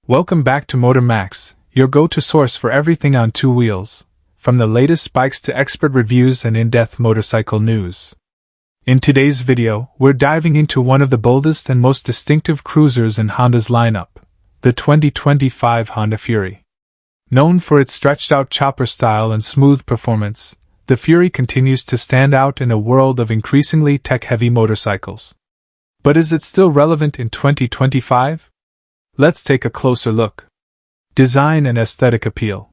Welcome back to Motor Max, your go-to source for everything on two wheels, from the latest bikes to expert reviews and in-depth motorcycle news. In today's video, we're diving into one of the boldest and most distinctive cruisers in Honda's lineup, the 2025 Honda Fury. Known for its stretched-out chopper style and smooth performance, the Fury continues to stand out in a world of increasingly tech-heavy motorcycles. But is it still relevant in 2025? Let's take a closer look. Design and aesthetic appeal.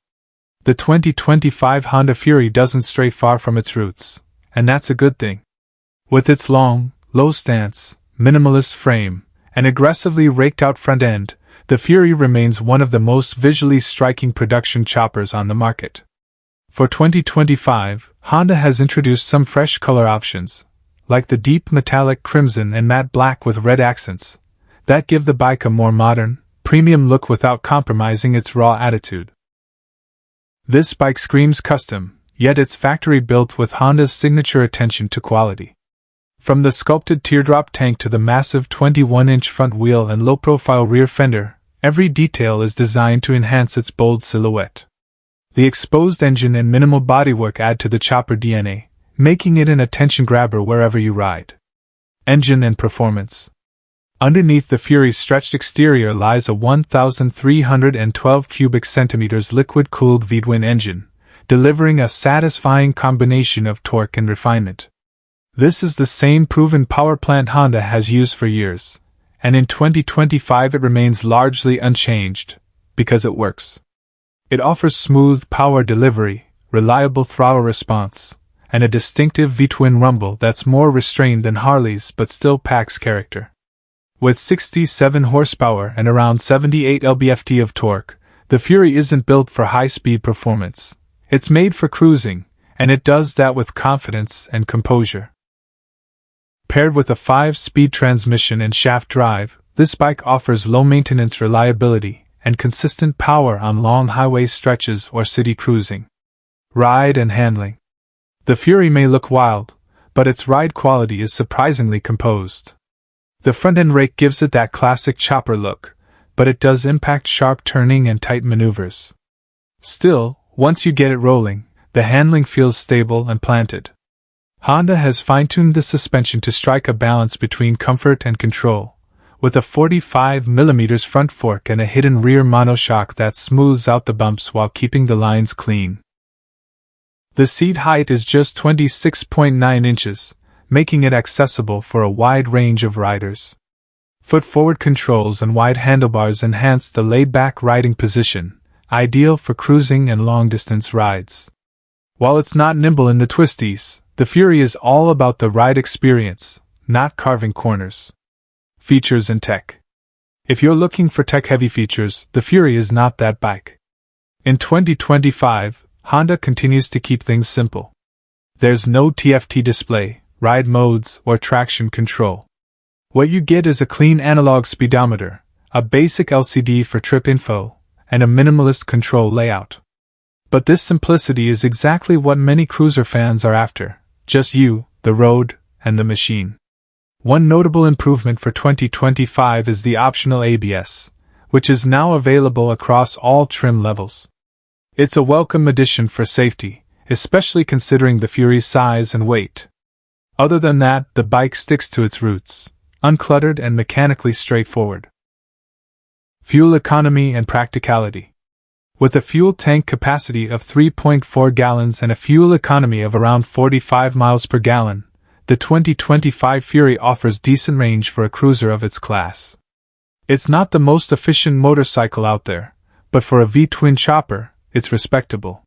The 2025 Honda Fury doesn't stray far from its roots, and that's a good thing. With its long, low stance, minimalist frame, and aggressively raked-out front end, the Fury remains one of the most visually striking production choppers on the market. For 2025, Honda has introduced some fresh color options, like the deep metallic crimson and matte black with red accents, that give the bike a more modern, premium look without compromising its raw attitude. This bike screams custom, yet it's factory-built with Honda's signature attention to quality. From the sculpted teardrop tank to the massive 21-inch front wheel and low-profile rear fender, every detail is designed to enhance its bold silhouette. The exposed engine and minimal bodywork add to the chopper DNA, making it an attention-grabber wherever you ride. Engine and performance. Underneath the Fury's stretched exterior lies a 1,312 cubic centimeters liquid-cooled V-twin engine, delivering a satisfying combination of torque and refinement. This is the same proven power plant Honda has used for years, and in 2025 it remains largely unchanged, because it works. It offers smooth power delivery, reliable throttle response, and a distinctive V-twin rumble that's more restrained than Harley's but still packs character. With 67 horsepower and around 78 lb-ft of torque, the Fury isn't built for high-speed performance. It's made for cruising, and it does that with confidence and composure. Paired with a 5-speed transmission and shaft drive, this bike offers low-maintenance reliability and consistent power on long highway stretches or city cruising. Ride and handling. The Fury may look wild, but its ride quality is surprisingly composed. The front-end rake gives it that classic chopper look, but it does impact sharp turning and tight maneuvers. Still, once you get it rolling, the handling feels stable and planted. Honda has fine-tuned the suspension to strike a balance between comfort and control, with a 45mm front fork and a hidden rear monoshock that smooths out the bumps while keeping the lines clean. The seat height is just 26.9 inches, making it accessible for a wide range of riders. Foot-forward controls and wide handlebars enhance the laid-back riding position, ideal for cruising and long-distance rides. While it's not nimble in the twisties, the Fury is all about the ride experience, not carving corners. Features and tech. If you're looking for tech-heavy features, the Fury is not that bike. In 2025, Honda continues to keep things simple. There's no TFT display, ride modes, or traction control. What you get is a clean analog speedometer, a basic LCD for trip info, and a minimalist control layout. But this simplicity is exactly what many cruiser fans are after, just you, the road, and the machine. One notable improvement for 2025 is the optional ABS, which is now available across all trim levels. It's a welcome addition for safety, especially considering the Fury's size and weight. Other than that, the bike sticks to its roots, uncluttered and mechanically straightforward. Fuel economy and practicality. With a fuel tank capacity of 3.4 gallons and a fuel economy of around 45 miles per gallon, the 2025 Fury offers decent range for a cruiser of its class. It's not the most efficient motorcycle out there, but for a V-twin chopper, it's respectable.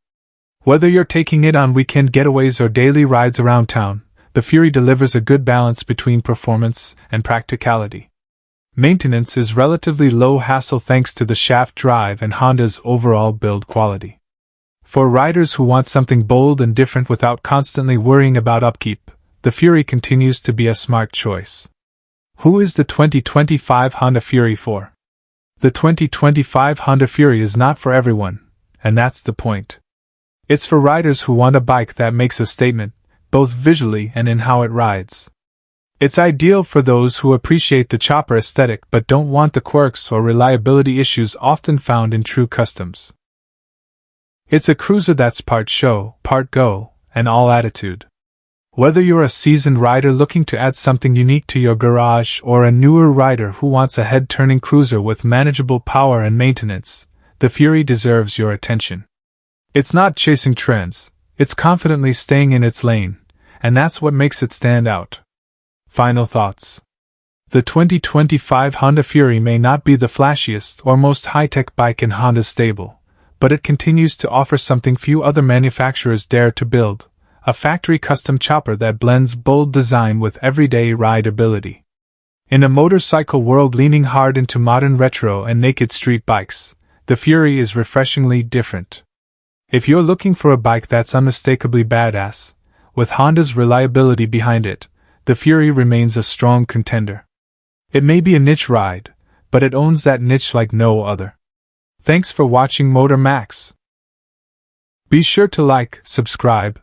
Whether you're taking it on weekend getaways or daily rides around town, the Fury delivers a good balance between performance and practicality. Maintenance is relatively low hassle thanks to the shaft drive and Honda's overall build quality. For riders who want something bold and different without constantly worrying about upkeep, the Fury continues to be a smart choice. Who is the 2025 Honda Fury for? The 2025 Honda Fury is not for everyone, and that's the point. It's for riders who want a bike that makes a statement, both visually and in how it rides. It's ideal for those who appreciate the chopper aesthetic but don't want the quirks or reliability issues often found in true customs. It's a cruiser that's part show, part go, and all attitude. Whether you're a seasoned rider looking to add something unique to your garage or a newer rider who wants a head-turning cruiser with manageable power and maintenance, the Fury deserves your attention. It's not chasing trends, it's confidently staying in its lane, and that's what makes it stand out. Final thoughts. The 2025 Honda Fury may not be the flashiest or most high-tech bike in Honda's stable, but it continues to offer something few other manufacturers dare to build: a factory-custom chopper that blends bold design with everyday rideability. In a motorcycle world leaning hard into modern retro and naked street bikes, the Fury is refreshingly different. If you're looking for a bike that's unmistakably badass, with Honda's reliability behind it, the Fury remains a strong contender. It may be a niche ride, but it owns that niche like no other. Thanks for watching Motor Max. Be sure to like, subscribe,